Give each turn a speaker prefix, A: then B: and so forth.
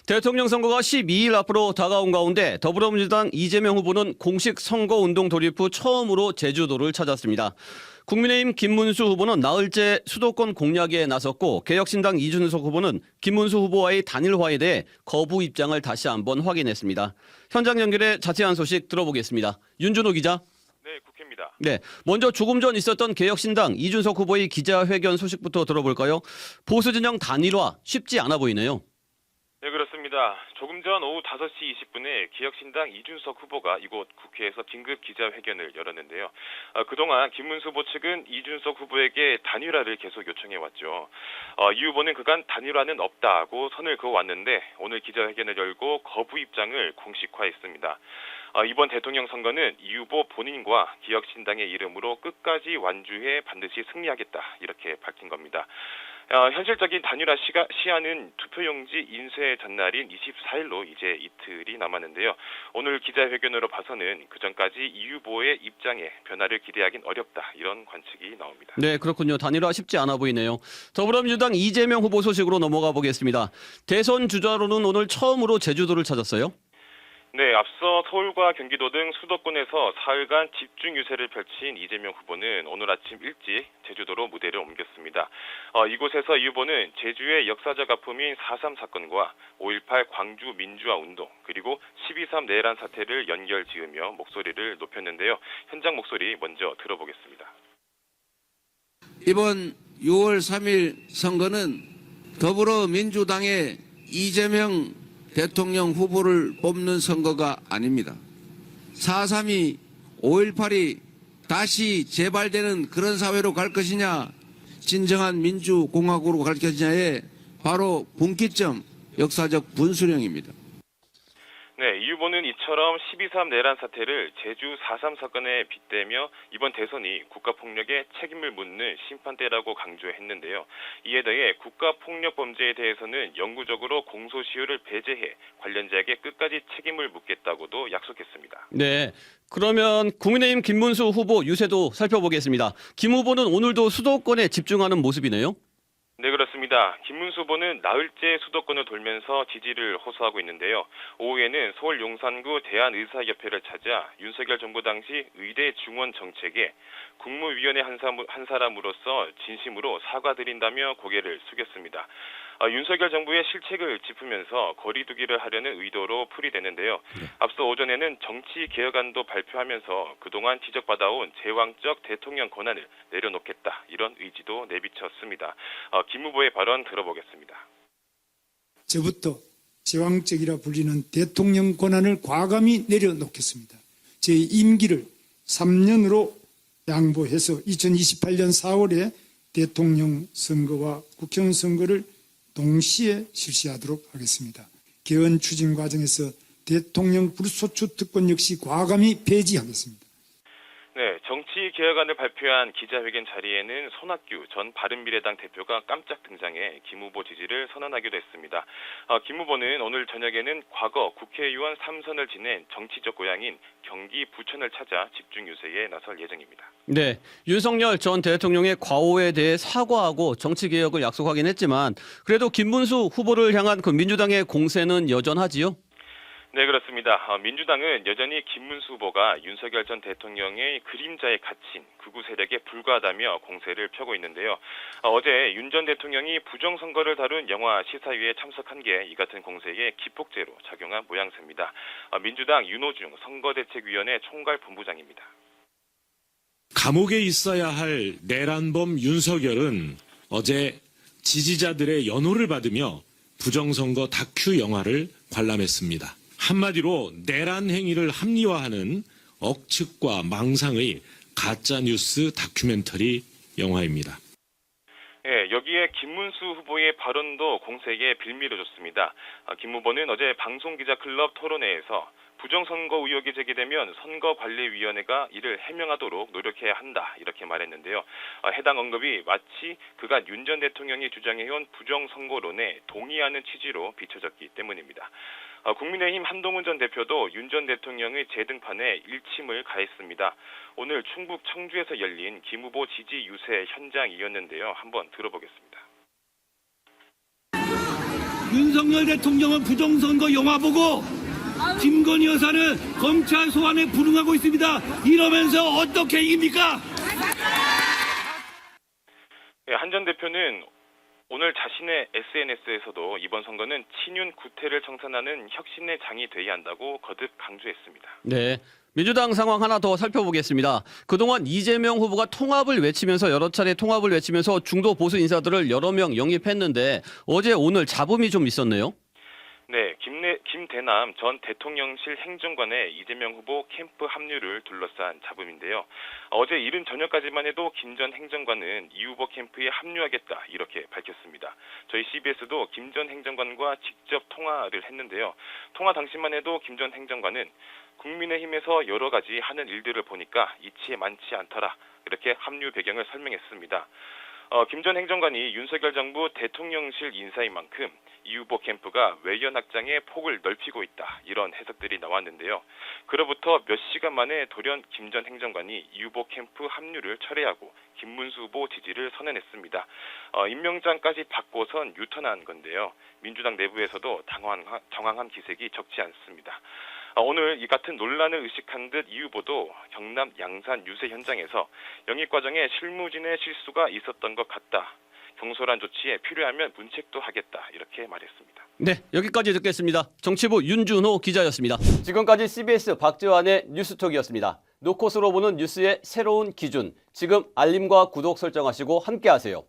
A: 대통령 선거가 12일 앞으로 다가온 가운데 더불어민주당 이재명 후보는 공식 선거운동 돌입 후 처음으로 제주도를 찾았습니다. 국민의힘 김문수 후보는 나흘째 수도권 공략에 나섰고 개혁신당 이준석 후보는 김문수 후보와의 단일화에 대해 거부 입장을 다시 한번 확인했습니다. 현장 연결해 자세한 소식 들어보겠습니다. 윤준호 기자.
B: 네, 국회입니다.
A: 네, 먼저 조금 전 있었던 개혁신당 이준석 후보의 기자회견 소식부터 들어볼까요? 보수 진영 단일화 쉽지 않아 보이네요.
B: 네, 그렇습니다. 조금 전 오후 5시 20분에 기혁신당 이준석 후보가 이곳 국회에서 긴급 기자회견을 열었는데요. 그동안 김문수 후보 측은 이준석 후보에게 단일화를 계속 요청해왔죠. 이 후보는 그간 단일화는 없다고 선을 그어왔는데 오늘 기자회견을 열고 거부 입장을 공식화했습니다. 이번 대통령 선거는 이 후보 본인과 기혁신당의 이름으로 끝까지 완주해 반드시 승리하겠다 이렇게 밝힌 겁니다. 현실적인 단일화 시한은 투표용지 인쇄 전날인 24일로 이제 이틀이 남았는데요. 오늘 기자회견으로 봐서는 그전까지 이 후보의 입장에 변화를 기대하긴 어렵다 이런 관측이 나옵니다.
A: 네, 그렇군요. 단일화 쉽지 않아 보이네요. 더불어민주당 이재명 후보 소식으로 넘어가 보겠습니다. 대선 주자로는 오늘 처음으로 제주도를 찾았어요.
B: 네, 앞서 서울과 경기도 등 수도권에서 사흘간 집중 유세를 펼친 이재명 후보는 오늘 아침 일찍 제주도로 무대를 옮겼습니다. 이곳에서 이 후보는 제주의 역사적 아픔인 4.3 사건과 5.18 광주 민주화 운동 그리고 12.3 내란 사태를 연결지으며 목소리를 높였는데요. 현장 목소리 먼저 들어보겠습니다.
C: 이번 6월 3일 선거는 더불어민주당의 이재명 대통령 후보를 뽑는 선거가 아닙니다. 4.3이 5.18이 다시 재발되는 그런 사회로 갈 것이냐, 진정한 민주공화국으로 갈 것이냐의 바로 분기점, 역사적 분수령입니다.
B: 네, 이 후보는 이처럼 12.3 내란 사태를 제주 4.3 사건에 빗대며 이번 대선이 국가폭력의 책임을 묻는 심판대라고 강조했는데요. 이에 대해 국가폭력 범죄에 대해서는 영구적으로 공소시효를 배제해 관련자에게 끝까지 책임을 묻겠다고도 약속했습니다.
A: 네, 그러면 국민의힘 김문수 후보 유세도 살펴보겠습니다. 김 후보는 오늘도 수도권에 집중하는 모습이네요.
B: 네, 그렇습니다. 김문수 후보는 나흘째 수도권을 돌면서 지지를 호소하고 있는데요. 오후에는 서울 용산구 대한의사협회를 찾아 윤석열 정부 당시 의대 증원 정책에 국무위원회 한 사람으로서 진심으로 사과드린다며 고개를 숙였습니다. 윤석열 정부의 실책을 짚으면서 거리두기를 하려는 의도로 풀이되는데요. 앞서 오전에는 정치개혁안도 발표하면서 그동안 지적받아온 제왕적 대통령 권한을 내려놓겠다 이런 의지도 내비쳤습니다. 김 후보의 발언 들어보겠습니다.
D: 저부터 제왕적이라 불리는 대통령 권한을 과감히 내려놓겠습니다. 제 임기를 3년으로 양보해서 2028년 4월에 대통령 선거와 국회의원 선거를 동시에 실시하도록 하겠습니다. 개헌 추진 과정에서 대통령 불소추 특권 역시 과감히 폐지하겠습니다.
B: 네, 정치개혁안을 발표한 기자회견 자리에는 손학규 전 바른미래당 대표가 깜짝 등장해 김 후보 지지를 선언하기도 했습니다. 김 후보는 오늘 저녁에는 과거 국회의원 3선을 지낸 정치적 고향인 경기 부천을 찾아 집중 유세에 나설 예정입니다.
A: 네, 윤석열 전 대통령의 과오에 대해 사과하고 정치개혁을 약속하긴 했지만 그래도 김문수 후보를 향한 그 민주당의 공세는 여전하지요?
B: 네, 그렇습니다. 민주당은 여전히 김문수 후보가 윤석열 전 대통령의 그림자에 갇힌 극우 세력에 불과하다며 공세를 펴고 있는데요. 어제 윤 전 대통령이 부정선거를 다룬 영화 시사회에 참석한 게 이 같은 공세에 기폭제로 작용한 모양새입니다. 민주당 윤호중 선거대책위원회 총괄본부장입니다.
E: 감옥에 있어야 할 내란범 윤석열은 어제 지지자들의 연호를 받으며 부정선거 다큐 영화를 관람했습니다. 한마디로 내란 행위를 합리화하는 억측과 망상의 가짜뉴스 다큐멘터리 영화입니다.
B: 네, 여기에 김문수 후보의 발언도 공세에 빌미를 줬습니다. 김 후보는 어제 방송기자클럽 토론회에서 부정선거 의혹이 제기되면 선거관리위원회가 이를 해명하도록 노력해야 한다 이렇게 말했는데요. 해당 언급이 마치 그간 윤 전 대통령이 주장해온 부정선거론에 동의하는 취지로 비춰졌기 때문입니다. 국민의힘 한동훈 전 대표도 윤 전 대통령의 재등판에 일침을 가했습니다. 오늘 충북 청주에서 열린 김 후보 지지 유세 현장이었는데요. 한번 들어보겠습니다.
F: 윤석열 대통령은 부정선거 영화 보고 김건희 여사는 검찰 소환에 불응하고 있습니다. 이러면서 어떻게 이깁니까?
B: 한 전 대표는 오늘 자신의 SNS에서도 이번 선거는 친윤 구태를 청산하는 혁신의 장이 돼야 한다고 거듭 강조했습니다.
A: 네. 민주당 상황 하나 더 살펴보겠습니다. 그동안 이재명 후보가 통합을 외치면서 여러 차례 통합을 외치면서 중도 보수 인사들을 여러 명 영입했는데 어제 오늘 잡음이 좀 있었네요.
B: 네, 김대남 전 대통령실 행정관의 이재명 후보 캠프 합류를 둘러싼 잡음인데요. 어제 이른 저녁까지만 해도 김 전 행정관은 이 후보 캠프에 합류하겠다 이렇게 밝혔습니다. 저희 CBS도 김 전 행정관과 직접 통화를 했는데요. 통화 당시만 해도 김 전 행정관은 국민의힘에서 여러 가지 하는 일들을 보니까 이치에 많지 않더라 이렇게 합류 배경을 설명했습니다. 김 전 행정관이 윤석열 정부 대통령실 인사인 만큼 이 후보 캠프가 외연 확장의 폭을 넓히고 있다 이런 해석들이 나왔는데요. 그로부터 몇 시간 만에 돌연 김 전 행정관이 이 후보 캠프 합류를 철회하고 김문수 후보 지지를 선언했습니다. 임명장까지 받고선 유턴한 건데요. 민주당 내부에서도 당황한 기색이 적지 않습니다. 오늘 이 같은 논란을 의식한 듯 이 후보도 경남 양산 유세 현장에서 영입 과정에 실무진의 실수가 있었던 것 같다. 경솔한 조치에 필요하면 문책도 하겠다. 이렇게 말했습니다.
A: 네, 여기까지 듣겠습니다. 정치부 윤준호 기자였습니다. 지금까지 CBS 박지환의 뉴스톡이었습니다. 노컷으로 보는 뉴스의 새로운 기준. 지금 알림과 구독 설정하시고 함께하세요.